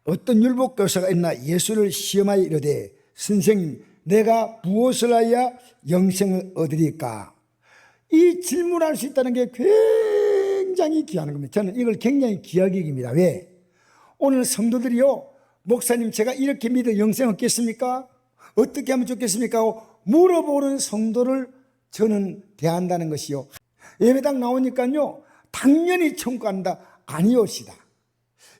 어떤 율법교사가 있나 예수를 시험하여 이르되 선생님 내가 무엇을 하여야 영생을 얻으리까? 이 질문할 수 있다는 게 굉장히 귀한 겁니다. 저는 이걸 굉장히 귀하게 여깁니다. 왜? 오늘 성도들이요, 목사님 제가 이렇게 믿어 영생 얻겠습니까? 어떻게 하면 좋겠습니까? 하고 물어보는 성도를 저는 대한다는 것이요, 예배당 나오니까요 당연히 천국 간다 아니옵시다.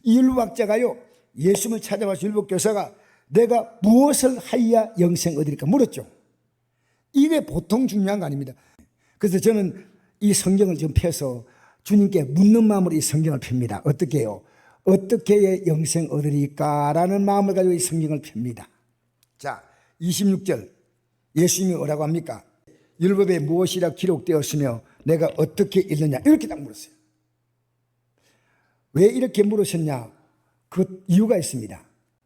이 율법학자가요 예수님을 찾아와서 율법교사가 내가 무엇을 하여야 영생 얻으리까 물었죠. 이게 보통 중요한 거 아닙니다. 그래서 저는 이 성경을 좀 펴서 주님께 묻는 마음으로 이 성경을 펴니다. 어떻게 해요? 어떻게 해야 영생 얻으리까? 라는 마음을 가지고 이 성경을 펴니다. 자, 26절 예수님이 뭐라고 합니까? 율법에 무엇이라 기록되었으며 내가 어떻게 읽느냐 이렇게 딱 물었어요. 왜 이렇게 물으셨냐? 그 이유가 있습니다.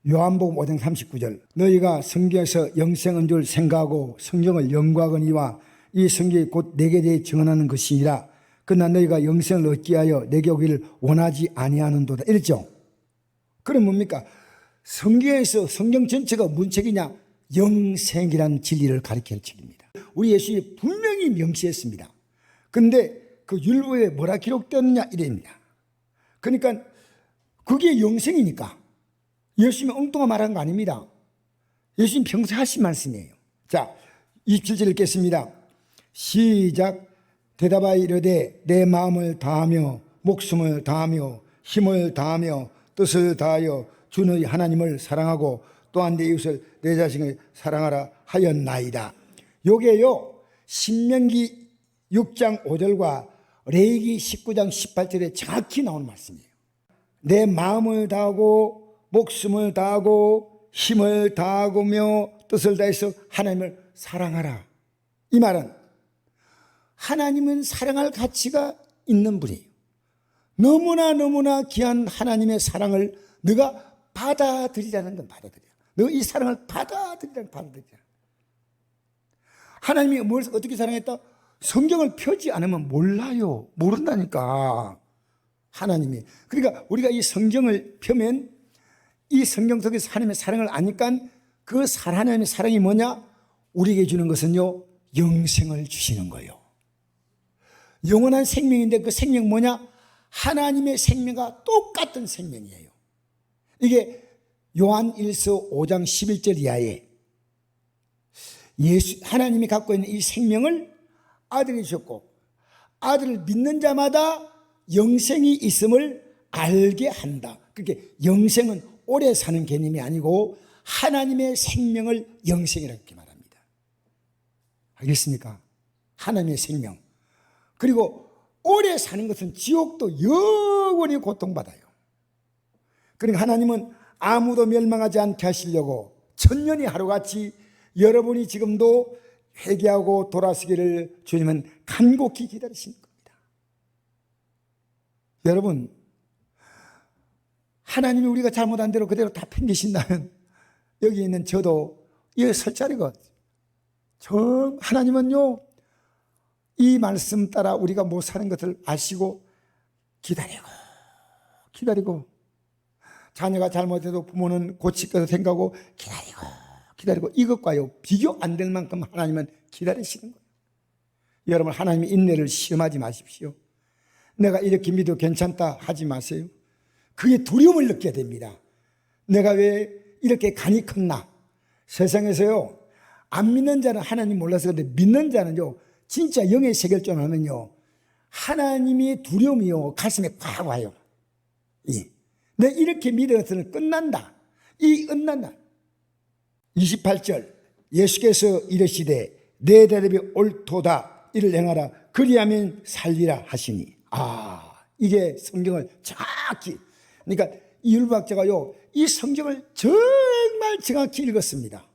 요한복음 5장 39절 너희가 성경에서 영생은 줄 생각하고 성경을 연구하거니와 이 성경이 곧 내게 대해 증언하는 것이니라. 그러나 너희가 영생을 얻기 위하여 내게 오기를 원하지 아니하는도다 이랬죠. 그럼 뭡니까? 성경에서 성경 전체가 무슨 책이냐? 영생이라는 진리를 가리키는 책입니다. 우리 예수님이 분명히 명시했습니다. 그런데 그 율법에 뭐라 기록되었느냐 이랍니다. 그러니까 그게 영생이니까 예수님이 엉뚱한 말한 거 아닙니다. 예수님 평소에 하신 말씀이에요. 자, 27절 읽겠습니다. 시작. 대답하여 이르되 내 마음을 다하며 목숨을 다하며 힘을 다하며 뜻을 다하여 주 너희 하나님을 사랑하고 또한 내 이웃을 내 자신을 사랑하라 하였나이다. 요게요 신명기 6장 5절과 레위기 19장 18절에 정확히 나오는 말씀이에요. 내 마음을 다하고 목숨을 다하고 힘을 다하며 뜻을 다해서 하나님을 사랑하라. 이 말은 하나님은 사랑할 가치가 있는 분이에요. 너무나 귀한 하나님의 사랑을 너가 받아들이라는 건 받아들여. 너 이 사랑을 받아들이라는 받아들이라. 하나님이 뭘 어떻게 사랑했다? 성경을 펴지 않으면 몰라요. 모른다니까 하나님이. 그러니까 우리가 이 성경을 펴면 이 성경 속에서 하나님의 사랑을 아니까 그 하나님의 사랑이 뭐냐? 우리에게 주는 것은요 영생을 주시는 거예요. 영원한 생명인데 그 생명 뭐냐? 하나님의 생명과 똑같은 생명이에요. 이게 요한 1서 5장 11절 이하에 하나님이 갖고 있는 이 생명을 아들이 주셨고 아들을 믿는 자마다 영생이 있음을 알게 한다. 그렇게 영생은 오래 사는 개념이 아니고 하나님의 생명을 영생이라고 말합니다. 알겠습니까? 하나님의 생명. 그리고 오래 사는 것은 지옥도 영원히 고통받아요. 그러니까 하나님은 아무도 멸망하지 않게 하시려고 천년이 하루같이 여러분이 지금도 회개하고 돌아서기를 주님은 간곡히 기다리시는 겁니다. 여러분, 하나님이 우리가 잘못한 대로 그대로 다 팽기신다면 여기 있는 저도 여기 설 자리가 하나님은요 이 말씀 따라 우리가 못 사는 것을 아시고 기다리고 자녀가 잘못해도 부모는 고칠 것을 생각하고 기다리고 이것과요 비교 안 될 만큼 하나님은 기다리시는 거예요. 여러분, 하나님의 인내를 시험하지 마십시오. 내가 이렇게 믿어도 괜찮다 하지 마세요. 그게 두려움을 느껴야 됩니다. 내가 왜 이렇게 간이 컸나? 세상에서요 안 믿는 자는 하나님 몰라서 그런데 믿는 자는요 진짜 영의 세계를 좀 하면요 하나님의 두려움이요 가슴에 꽉 와요. 내 이렇게 믿어서는 끝난다. 끝난다. 28절 예수께서 이르시되 내 대답이 옳도다 이를 행하라 그리하면 살리라 하시니. 이게 성경을 정확히, 그러니까 이 율법학자가요 이 성경을 정말 정확히 읽었습니다.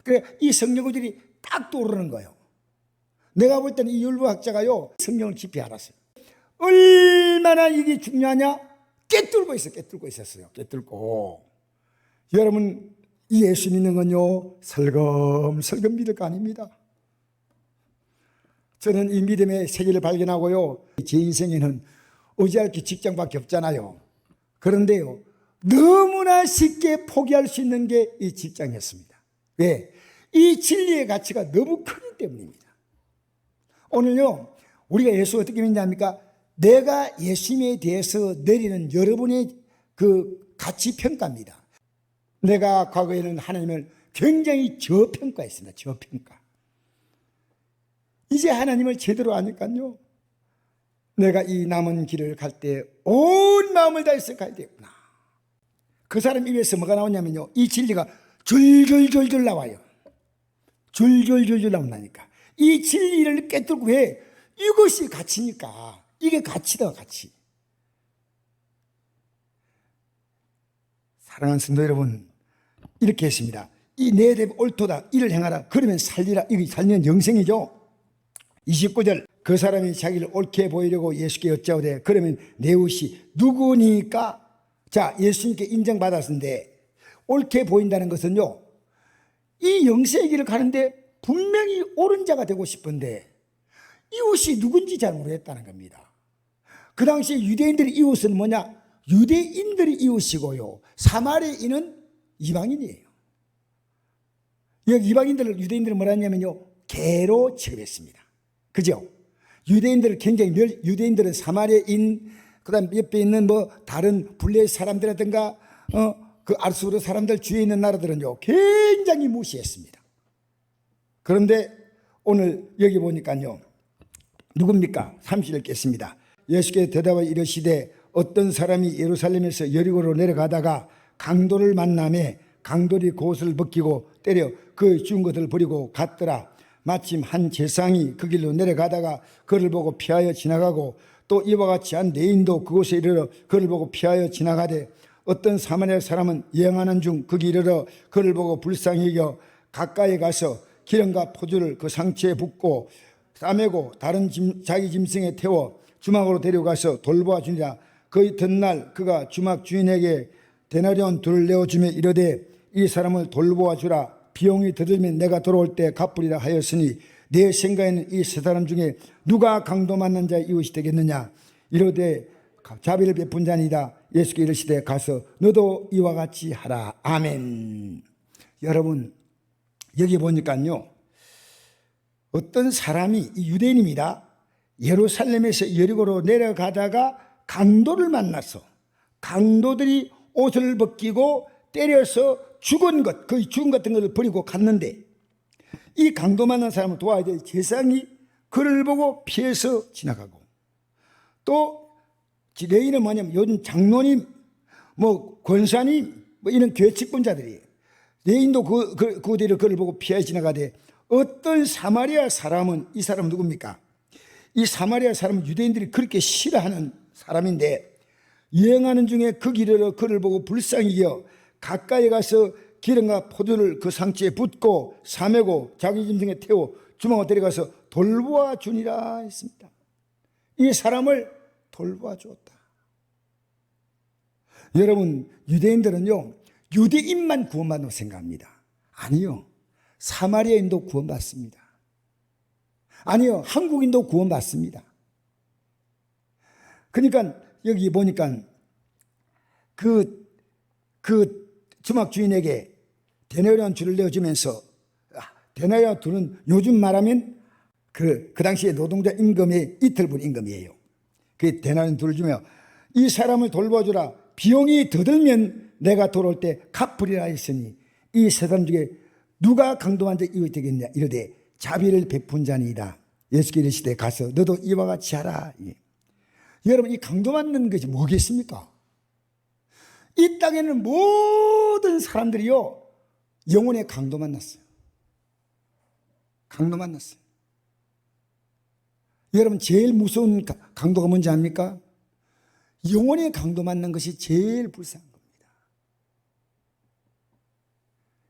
그래 이 성경들이 딱 떠오르는 거예요. 내가 볼 때는 이 율법학자가요 성경을 깊이 알았어요. 얼마나 이게 중요하냐? 깨뚫고 있었어요. 여러분, 이 예수 믿는 건요 설금설금 믿을 거 아닙니다. 저는 이 믿음의 세계를 발견하고요 제 인생에는 의지할 게 직장밖에 없잖아요. 그런데요 너무나 쉽게 포기할 수 있는 게 이 직장이었습니다. 왜? 이 진리의 가치가 너무 크기 때문입니다. 오늘요, 우리가 예수 어떻게 믿냐합니까? 내가 예수님에 대해서 내리는 여러분의 그 가치 평가입니다. 내가 과거에는 하나님을 굉장히 저평가했습니다. 저평가. 이제 하나님을 제대로 아니까요, 내가 이 남은 길을 갈 때 온 마음을 다해서 가야 되구나. 그 사람 입에서 뭐가 나오냐면요, 이 진리가 줄줄줄줄 나와요. 줄줄줄줄 나온다니까. 이 진리를 깨뚫고, 왜? 이것이 가치니까. 이게 가치다, 가치. 사랑하는 성도 여러분, 이렇게 했습니다. 이 내 랩 옳도다, 이를 행하라, 그러면 살리라. 이게 살리는 영생이죠. 29절, 그 사람이 자기를 옳게 보이려고 예수께 여짜오되 그러면 내 옷이 누구니까? 자, 예수님께 인정받았는데 옳게 보인다는 것은요, 이 영생의 길을 가는데 분명히 옳은 자가 되고 싶은데 이웃이 누군지 잘 모르겠다는 겁니다. 그 당시에 유대인들의 이웃은 뭐냐? 유대인들이 이웃이고요, 사마리아인은 이방인이에요. 여기 이방인들을, 유대인들은 뭐라 했냐면요, 개로 취급했습니다. 그죠? 유대인들은 사마리아인, 그 다음 옆에 있는 뭐 다른 블레 사람들이라든가 그 아수르 사람들 주위에 있는 나라들은요 굉장히 무시했습니다. 그런데 오늘 여기 보니까요, 누굽니까? 30절 읽겠습니다. 예수께 대답하여 이르시되 어떤 사람이 예루살렘에서 여리고로 내려가다가 강도를 만나매 강도리 그 옷을 벗기고 때려 그 죽은 것을 버리고 갔더라. 마침 한 제상이 그 길로 내려가다가 그를 보고 피하여 지나가고 또 이와 같이 한 레인도 그곳에 이르러 그를 보고 피하여 지나가되 어떤 사마리아 사람은 여행하는 중 그 길에 이르러 그를 보고 불쌍히 여겨 가까이 가서 기름과 포도를 그 상처에 붓고 싸매고 다른 자기 짐승에 태워 주막으로 데려가서 돌보아 주니라. 그 이튿날 그가 주막 주인에게 데나리온 둘을 내어주며 이르되 이 사람을 돌보아 주라. 비용이 더 들면 내가 돌아올 때 갚으리라 하였으니 내 생각에는 이 세 사람 중에 누가 강도 만난 자의 이웃이 되겠느냐? 이르되 자비를 베푼 자니이다. 예수께 이르시되 가서 너도 이와 같이 하라. 아멘. 여러분, 여기 보니까요, 어떤 사람이, 이 유대인입니다, 예루살렘에서 여리고로 내려가다가 강도를 만나서 강도들이 옷을 벗기고 때려서 죽은 것, 거의 죽은 같은 것을 버리고 갔는데 이 강도 만난 사람을 도와야 될 제사장이 그를 보고 피해서 지나가고, 또 레인은 뭐냐면 요즘 장로님, 뭐 권사님, 뭐 이런 교회 직분자들이 레인도 그대로 그를 보고 피해 지나가되 어떤 사마리아 사람은, 이 사람은 누굽니까? 이 사마리아 사람은 유대인들이 그렇게 싫어하는 사람인데 여행하는 중에 그 길을 그를 보고 불쌍히 여겨 가까이 가서 기름과 포도를 그 상처에 붓고 싸매고 자기 짐승에 태워 주막으로 데려가서 돌보아 주니라 했습니다. 이 사람을 돌보아 주었다. 여러분, 유대인들은요 유대인만 구원받는다고 생각합니다. 아니요, 사마리아인도 구원받습니다. 아니요, 한국인도 구원받습니다. 그러니까 여기 보니까 그 주막 주인에게 데나리온 둘을 내어주면서, 데나리온 둘은 요즘 말하면 그 당시에 노동자 임금의 이틀분 임금이에요. 그 데나리온 둘을 주며 이 사람을 돌봐주라. 비용이 더 들면 내가 돌아올 때 갚으리라 했으니 이 세 사람 중에 누가 강도한 자 이웃이 되겠냐? 이르되 자비를 베푼 자니이다. 예수께 이르시되 가서 너도 이와 같이 하라. 여러분, 이 강도 맞는 것이 뭐겠습니까? 이 땅에는 모든 사람들이요 영혼의 강도 만났어요. 강도 만났어요. 여러분, 제일 무서운 강도가 뭔지 압니까? 영혼의 강도 만난 것이 제일 불쌍한 겁니다.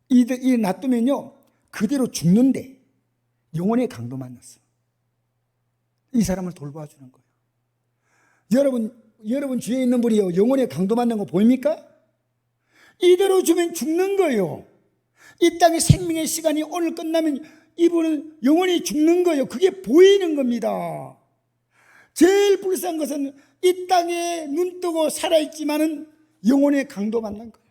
이 놔두면요 그대로 죽는데 영혼의 강도 만났어. 이 사람을 돌봐주는 거예요. 여러분 주위에 있는 분이요 영혼의 강도 만난 거 보입니까? 이대로 주면 죽는 거예요. 이 땅의 생명의 시간이 오늘 끝나면 이분은 영원히 죽는 거예요. 그게 보이는 겁니다. 제일 불쌍한 것은 이 땅에 눈 뜨고 살아있지만은 영혼의 강도 만난 거예요.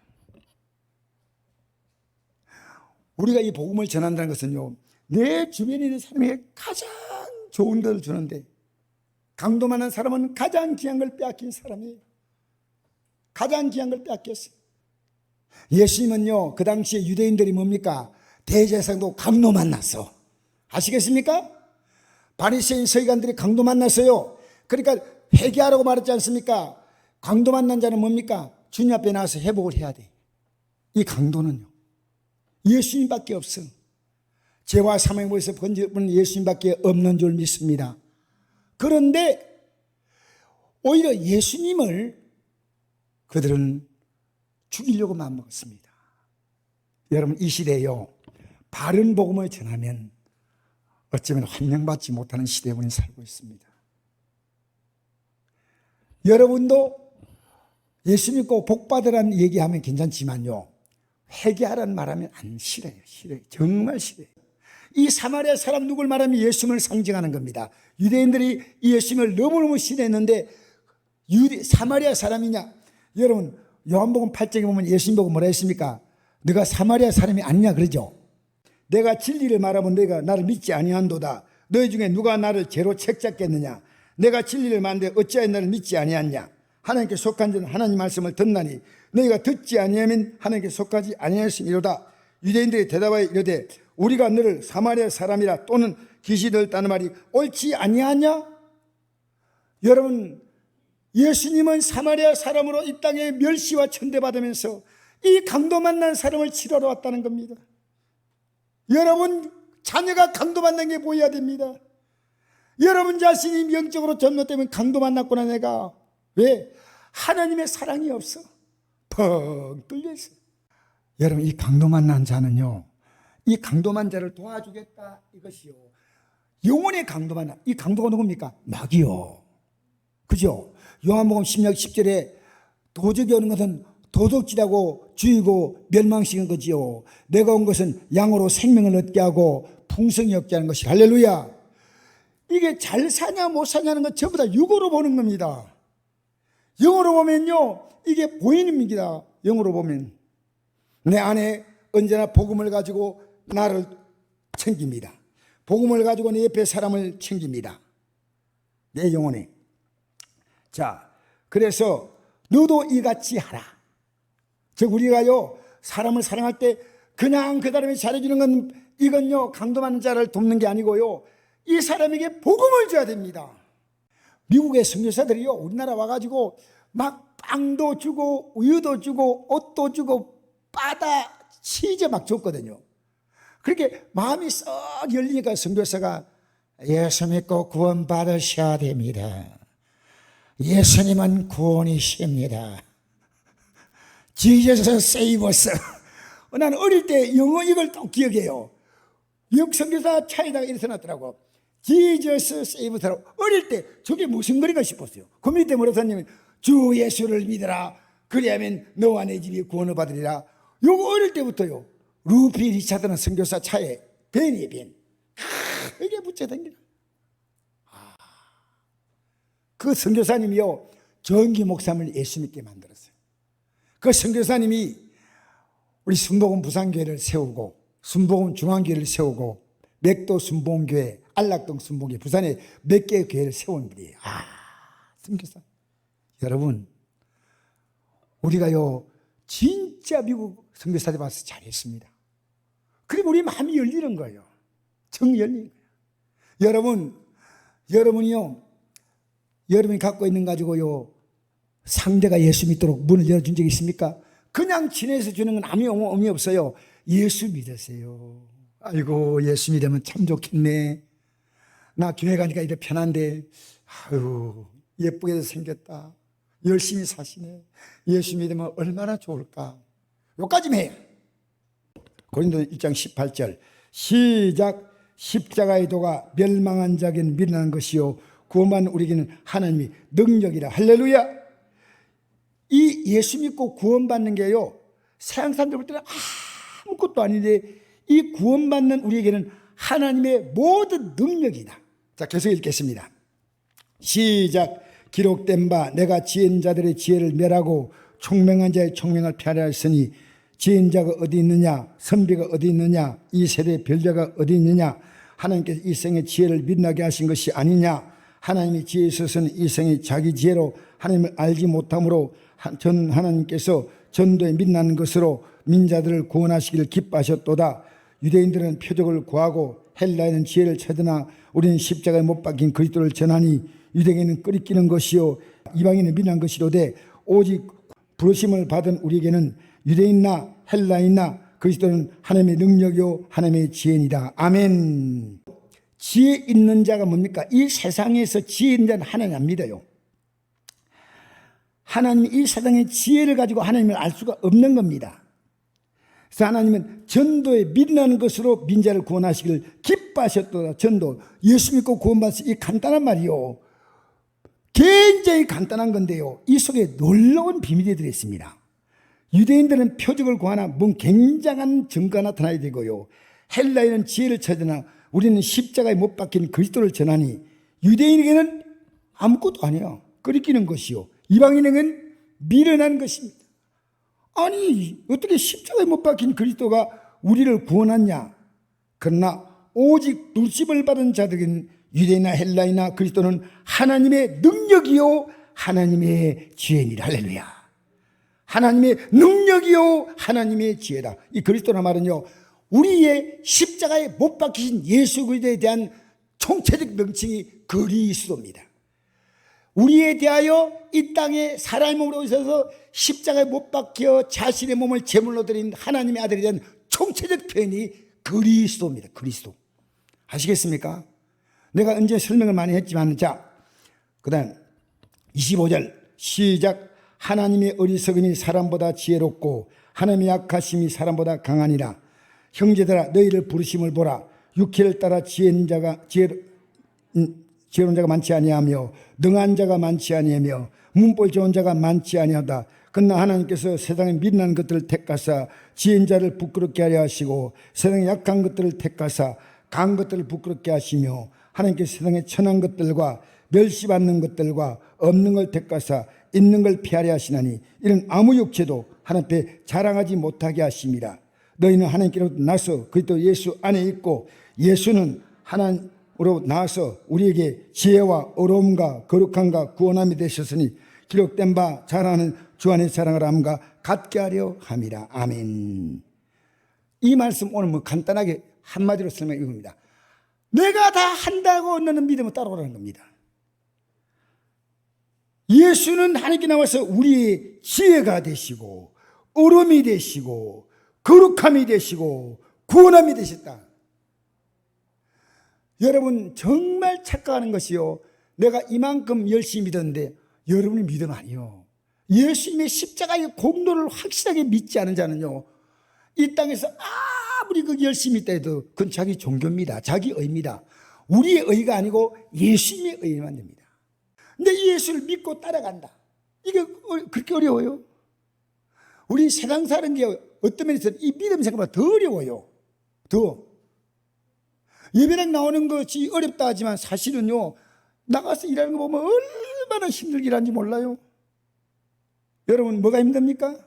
우리가 이 복음을 전한다는 것은요, 내 주변에 있는 사람에게 가장 좋은 것을 주는데, 강도 만난 사람은 가장 귀한 걸 빼앗긴 사람이에요. 가장 귀한 걸 빼앗겼어요. 예수님은요, 그 당시에 유대인들이 뭡니까? 대제사장도 강도 만났어. 아시겠습니까? 바리새인 서기관들이 강도 만났어요. 그러니까 회개하라고 말했지 않습니까? 강도 만난 자는 뭡니까? 주님 앞에 나와서 회복을 해야 돼. 이 강도는요, 예수님밖에 없어. 죄와 사망의 몸에서 번지는 예수님밖에 없는 줄 믿습니다. 그런데 오히려 예수님을 그들은 죽이려고 마음먹었습니다. 여러분, 이 시대에요, 바른 복음을 전하면 어쩌면 환영받지 못하는 시대에 우리는 살고 있습니다. 여러분도 예수 믿고 복 받으라는 얘기하면 괜찮지만요, 회개하라는 말하면 안 싫어요. 싫어요. 정말 싫어요. 이 사마리아 사람 누굴 말하면 예수님을 상징하는 겁니다. 유대인들이 이 예수님을 너무너무 싫어했는데 사마리아 사람이냐? 여러분, 요한복음 8장에 보면 예수님 보고 뭐라 했습니까? 네가 사마리아 사람이 아니냐 그러죠. 내가 진리를 말하면 너희가 나를 믿지 아니한도다. 너희 중에 누가 나를 죄로 책잡겠느냐? 내가 진리를 말하는데 어찌하여 나를 믿지 아니하냐? 하나님께 속한 자는 하나님 말씀을 듣나니 너희가 듣지 아니하면 하나님께 속하지 아니하였으미로다. 유대인들이 대답하여 이르되 우리가 너를 사마리아 사람이라 또는 귀신을 따는 말이 옳지 아니하냐? 여러분, 예수님은 사마리아 사람으로 이 땅에 멸시와 천대받으면서 이 강도 만난 사람을 치료하러 왔다는 겁니다. 여러분 자녀가 강도 만난 게 보여야 됩니다. 여러분 자신이 영적으로 잘못되면 강도 만났구나 내가. 왜? 하나님의 사랑이 없어. 펑 뚫려있어. 여러분, 이 강도 만난 자는요, 이 강도만 자를 도와주겠다 이것이요, 영혼의 강도 만난, 이 강도가 누굽니까? 마귀요. 그죠? 요한복음 10장 10절에 도적이 오는 것은 도둑질하고 죽이고 멸망시키는 거지요. 내가 온 것은 양으로 생명을 얻게 하고 풍성히 얻게 하는 것이. 할렐루야. 이게 잘 사냐 못 사냐는 건 전부 다 육으로 보는 겁니다. 영으로 보면요, 이게 보이는 겁니다. 영으로 보면 내 안에 언제나 복음을 가지고 나를 챙깁니다. 복음을 가지고 내 옆에 사람을 챙깁니다. 내 영혼에. 자, 그래서 너도 이같이 하라. 즉 우리가요, 사람을 사랑할 때 그냥 그 사람이 잘해주는 건, 이건요 강도 많은 자를 돕는 게 아니고요, 이 사람에게 복음을 줘야 됩니다. 미국의 선교사들이요, 우리나라 와가지고 막 빵도 주고 우유도 주고 옷도 주고 바다 치즈 막 줬거든요. 그렇게 마음이 썩 열리니까 선교사가 예수 믿고 구원 받으셔야 됩니다. 예수님은 구원이십니다. Jesus save us. 나는 어릴 때 영어 이걸 또 기억해요. 미국 선교사 차에다가 이렇게 써놨더라고. Jesus save us라고. 어릴 때 저게 무슨 글인가 싶었어요. 그 밑에 뭐라고 썼냐면 주 예수를 믿으라. 그리하면 너와 내 집이 구원을 받으리라. 요거 어릴 때부터요, 루피 리차드는 선교사 차에 벤이에요, 벤. 크게 붙여다니라. 그 선교사님이요, 정기 목사님을 예수 믿게 만들었어요. 그 선교사님이 우리 순복음 부산교회를 세우고 순복음 중앙교회를 세우고 맥도 순복음교회, 안락동 순복음교회, 부산에 몇 개의 교회를 세운 분이에요. 선교사. 여러분, 우리가요 진짜 미국 선교사들 봐서 잘했습니다. 그리고 우리 마음이 열리는 거예요. 정 열리는 거예요. 여러분이요, 여러분이 갖고 있는 가지고요 상대가 예수 믿도록 문을 열어준 적이 있습니까? 그냥 지내서 주는 건 아무 의미 없어요. 예수 믿으세요. 아이고, 예수 믿으면 참 좋겠네. 나 교회 가니까 이래 편한데, 아유, 예쁘게도 생겼다. 열심히 사시네. 예수 믿으면 얼마나 좋을까. 요까지만 해요. 고린도 1장 18절 시작. 십자가의 도가 멸망한 자에게는 미련한 것이요 구원받는 우리에게는 하나님의 능력이라. 할렐루야. 이 예수 믿고 구원받는 게요, 세상 사람들 볼 때는 아무것도 아닌데 이 구원받는 우리에게는 하나님의 모든 능력이다. 자, 계속 읽겠습니다. 시작. 기록된 바 내가 지은 자들의 지혜를 멸하고 총명한 자의 총명을 피하려 했으니 지은 자가 어디 있느냐, 선비가 어디 있느냐, 이 세대의 별자가 어디 있느냐. 하나님께서 이 생의 지혜를 빛나게 하신 것이 아니냐. 하나님의 지혜에 있어서는 이 생이 자기 지혜로 하나님을 알지 못함으로 전 하나님께서 전도에 빛나는 것으로 민자들을 구원하시기를 기뻐하셨도다. 유대인들은 표적을 구하고 헬라인은 지혜를 찾으나 우리는 십자가에 못 박힌 그리스도를 전하니 유대인은 끄리끼는 것이요 이방인은 미련한 것이로되 오직 부르심을 받은 우리에게는 유대인이나 헬라인이나 그리스도는 하나님의 능력이요 하나님의 지혜이다. 아멘. 지혜 있는 자가 뭡니까? 이 세상에서 지혜 있는 자는 하나님 안 믿어요. 하나님이 이 세상의 지혜를 가지고 하나님을 알 수가 없는 겁니다. 그래서 하나님은 전도에 빛나는 것으로 민자를 구원하시기를 기뻐하셨도다. 전도, 예수 믿고 구원받으시 이 간단한 말이요, 굉장히 간단한 건데요, 이 속에 놀라운 비밀이 들어있습니다. 유대인들은 표적을 구하나 뭔 굉장한 증거가 나타나야 되고요, 헬라인은 지혜를 찾으나 우리는 십자가에 못 박힌 그리스도를 전하니 유대인에게는 아무것도 아니야. 끄리끼는 것이요, 이방인에게는 미련한 것입니다. 아니 어떻게 십자가에 못 박힌 그리스도가 우리를 구원하냐. 그러나 오직 부르심을 받은 자들은 유대인이나 헬라이나 그리스도는 하나님의 능력이요 하나님의 지혜니라. 할렐루야. 하나님의 능력이요 하나님의 지혜다. 이 그리스도란 말은요, 우리의 십자가에 못 박히신 예수 그리스도에 대한 총체적 명칭이 그리스도입니다. 우리에 대하여 이 땅에 사람의 몸으로 오셔서 십자가에 못 박혀 자신의 몸을 제물로 드린 하나님의 아들에 대한 총체적 표현이 그리스도입니다. 그리스도. 아시겠습니까? 내가 언제 설명을 많이 했지만, 자, 그 다음 25절 시작. 하나님의 어리석음이 사람보다 지혜롭고 하나님의 약하심이 사람보다 강하니라. 형제들아 너희를 부르심을 보라. 육체를 따라 지혜로운 자가 많지 아니하며 능한 자가 많지 아니하며 문벌 좋은 자가 많지 아니하다. 그러나 하나님께서 세상에 미련한 것들을 택하사 지혜인 자를 부끄럽게 하려 하시고 세상에 약한 것들을 택하사 강한 것들을 부끄럽게 하시며 하나님께서 세상에 천한 것들과 멸시받는 것들과 없는 걸 택하사 있는 걸 피하려 하시나니 이런 아무 육체도 하나님 앞에 자랑하지 못하게 하심이라. 너희는 하나님께로부터 나서 그리스도 예수 안에 있고 예수는 하나님으로 나와서 우리에게 지혜와 어려움과 거룩함과 구원함이 되셨으니 기록된 바 잘하는 주 안에 사랑을 함과 같게 하려 함이라. 아멘. 이 말씀 오늘 뭐 간단하게 한마디로 설명해 봅니다. 내가 다 한다고 너는 믿으면 따라오라는 겁니다. 예수는 하나님께 나와서 우리의 지혜가 되시고 어려움이 되시고 거룩함이 되시고 구원함이 되셨다. 여러분 정말 착각하는 것이요, 내가 이만큼 열심히 믿었는데 여러분이 믿음 아니요. 예수님의 십자가의 공로를 확실하게 믿지 않은 자는요, 이 땅에서 아무리 그 열심히 있다 해도 그건 자기 종교입니다. 자기 의입니다. 우리의 의가 아니고 예수님의 의만 됩니다. 근데 예수를 믿고 따라간다, 이게 그렇게 어려워요? 우리 세상 사는 게 어떤 면에서 이 믿음 생각보다 더 어려워요. 더 예배당 나오는 것이 어렵다 하지만 사실은요, 나가서 일하는 거 보면 얼마나 힘들게 하는지 몰라요. 여러분 뭐가 힘듭니까?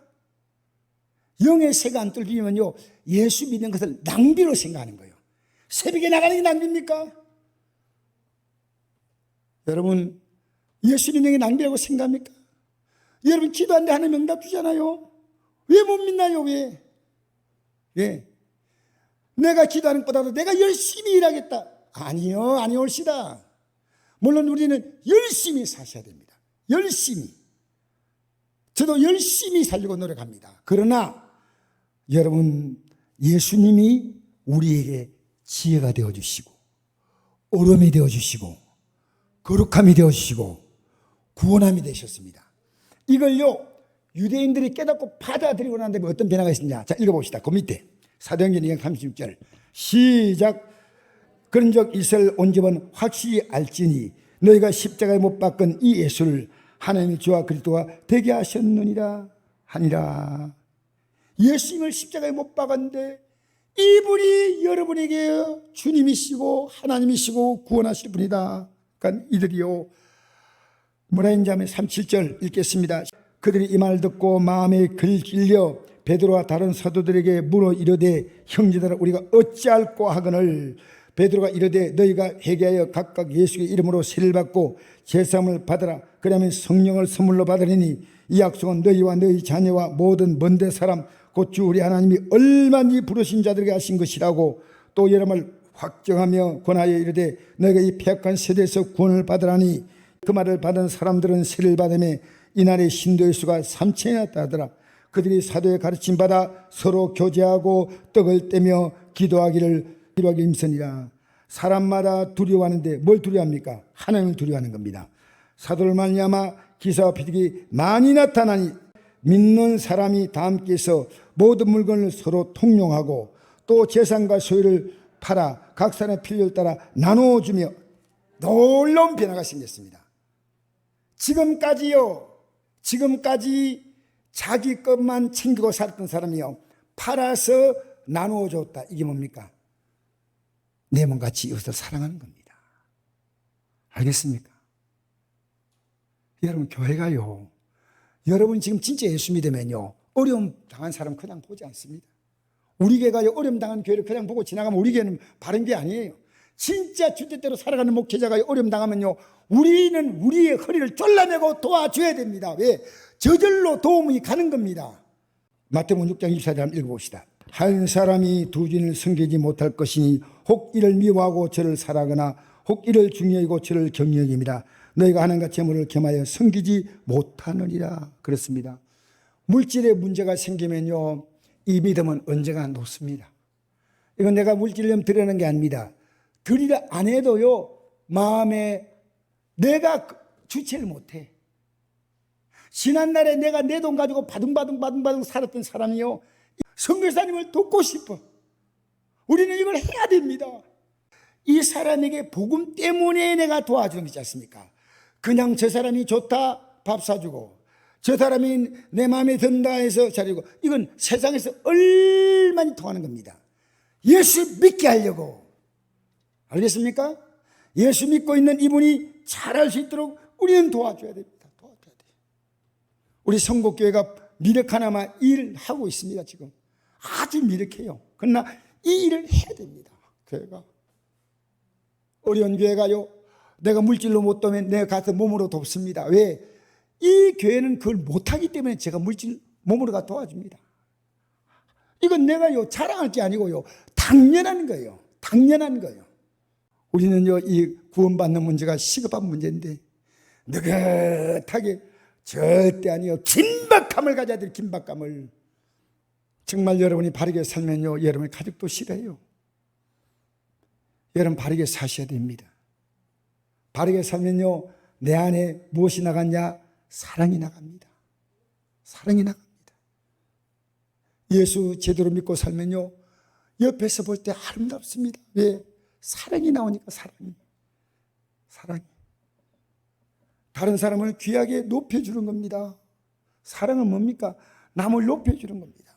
영의 새가 안 뚫리면요, 예수 믿는 것을 낭비로 생각하는 거예요. 새벽에 나가는 게 낭비입니까? 여러분 예수 믿는 게 낭비라고 생각합니까? 여러분 기도하는데 하나님 응답 주잖아요. 왜 못 믿나요? 왜? 내가 기도하는 것보다도 내가 열심히 일하겠다. 아니요, 아니올시다. 물론 우리는 열심히 사셔야 됩니다. 열심히. 저도 열심히 살려고 노력합니다. 그러나 여러분 예수님이 우리에게 지혜가 되어주시고 어려움이 되어주시고 거룩함이 되어주시고 구원함이 되셨습니다. 이걸요 유대인들이 깨닫고 받아들이고 난 다음에 어떤 변화가 있습니다. 자, 읽어봅시다. 그 밑에 사도행전 2장 36절 시작. 그런즉 이스라엘 온 집은 확실히 알지니 너희가 십자가에 못 박은 이 예수를 하나님의 주와 그리스도가 되게 하셨느니라 하니라. 예수님을 십자가에 못 박았는데 이분이 여러분에게 주님이시고 하나님이시고 구원하실 분이다. 그러니까 이들이요 뭐라 했냐면 37절 읽겠습니다. 그들이 이 말을 듣고 마음에 걸려 베드로와 다른 사도들에게 물어 이르되 형제들아 우리가 어찌할꼬 하거늘 베드로가 이르되 너희가 회개하여 각각 예수의 이름으로 세례를 받고 제사함을 받으라. 그러면 성령을 선물로 받으리니 이 약속은 너희와 너희 자녀와 모든 먼데 사람 곧 주 우리 하나님이 얼마니 부르신 자들에게 하신 것이라고 또 여러 말 확정하며 권하여 이르되 너희가 이 폐악한 세대에서 구원을 받으라니 그 말을 받은 사람들은 세례를 받으며 이날의 신도의 수가 3,000이나 따더라. 그들이 사도의 가르침 받아 서로 교제하고 떡을 떼며 기도하기 힘쓰니라. 사람마다 두려워하는데 뭘 두려워합니까? 하나님을 두려워하는 겁니다. 사도를 말미암아 기사와 비득이 많이 나타나니 믿는 사람이 다 함께해서 모든 물건을 서로 통용하고 또 재산과 소유를 팔아 각 사람의 필요를 따라 나누어주며 놀라운 변화가 생겼습니다. 지금까지 자기 것만 챙기고 살았던 사람이요 팔아서 나누어 줬다. 이게 뭡니까? 내 몸같이 이웃을 사랑하는 겁니다. 알겠습니까? 여러분 교회가요, 여러분 지금 진짜 예수 믿으면요 어려움 당한 사람 그냥 보지 않습니다. 우리 교회가요 어려움 당한 교회를 그냥 보고 지나가면 우리 교회는 바른 게 아니에요. 진짜 주뜻대로 살아가는 목회자가 어려움 당하면요 우리는 우리의 허리를 졸라매고 도와줘야 됩니다. 왜? 저절로 도움이 가는 겁니다. 마태복음 6장 24절 한번 읽어봅시다. 한 사람이 두 주인을 섬기지 못할 것이니 혹 이를 미워하고 저를 사랑하거나 혹 이를 중히 여기고 저를 경히 여깁니다. 너희가 하나님과 재물을 겸하여 섬기지 못하느니라. 그렇습니다. 물질에 문제가 생기면요 이 믿음은 언제가 녹습니다. 이건 내가 물질을 드리는 게 아닙니다. 드리려 안 해도요 마음에 내가 주체를 못해. 지난날에 내가 내 돈 가지고 바둥바둥 살았던 사람이요 선교사님을 돕고 싶어. 우리는 이걸 해야 됩니다. 이 사람에게 복음 때문에 내가 도와주는 게 있지 않습니까? 그냥 저 사람이 좋다 밥 사주고 저 사람이 내 마음에 든다 해서 잘해주고 이건 세상에서 얼마나 통하는 겁니다. 예수 믿게 하려고. 알겠습니까? 예수 믿고 있는 이분이 잘할 수 있도록 우리는 도와줘야 됩니다. 도와줘야 돼요. 우리 성곡교회가 미력 하나만 일하고 있습니다. 지금 아주 미력해요. 그러나 이 일을 해야 됩니다. 교회가 어려운 교회가요 내가 물질로 못 도우면 내가 가서 몸으로 돕습니다. 왜? 이 교회는 그걸 못하기 때문에 제가 물질 몸으로 가 도와줍니다. 이건 내가요 자랑할 게 아니고요 당연한 거예요. 당연한 거예요. 우리는요 이 구원받는 문제가 시급한 문제인데 느긋하게 절대 아니요 긴박함을 가져야 돼요. 긴박감을. 정말 여러분이 바르게 살면요 여러분의 가족도 싫어해요. 여러분 바르게 사셔야 됩니다. 바르게 살면요 내 안에 무엇이 나갔냐? 사랑이 나갑니다. 사랑이 나갑니다. 예수 제대로 믿고 살면요 옆에서 볼 때 아름답습니다. 왜? 사랑이 나오니까. 사랑이 다른 사람을 귀하게 높여주는 겁니다. 사랑은 뭡니까? 남을 높여주는 겁니다.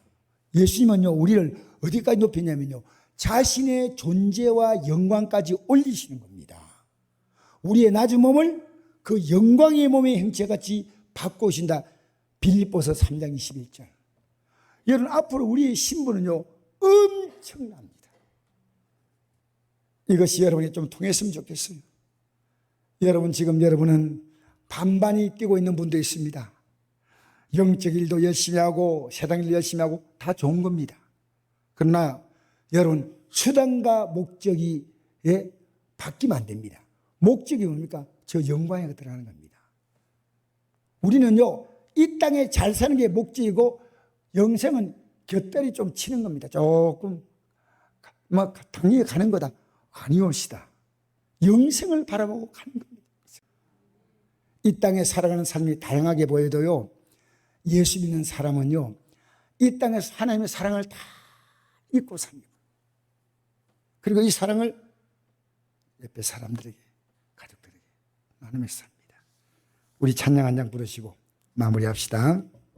예수님은요 우리를 어디까지 높이냐면요 자신의 존재와 영광까지 올리시는 겁니다. 우리의 낮은 몸을 그 영광의 몸의 형체같이 바꾸신다. 빌립보서 3장 21절. 여러분 앞으로 우리의 신분은요 엄청납니다. 이것이 여러분이 좀 통했으면 좋겠어요. 여러분은 반반이 뛰고 있는 분도 있습니다. 영적 일도 열심히 하고 세상 일도 열심히 하고 다 좋은 겁니다. 그러나 여러분 수단과 목적이 바뀌면 안 됩니다. 목적이 뭡니까? 저 영광에 들어가는 겁니다. 우리는요 이 땅에 잘 사는 게 목적이고 영생은 곁다리 좀 치는 겁니다. 조금 막 당연히 가는 거다. 아니옵시다. 영생을 바라보고 가는 겁니다. 이 땅에 살아가는 삶이 다양하게 보여도요 예수 믿는 사람은요 이 땅에서 하나님의 사랑을 다 잊고 삽니다. 그리고 이 사랑을 옆에 사람들에게 가족들에게 나누면서 삽니다. 우리 찬양 한 장 부르시고 마무리합시다.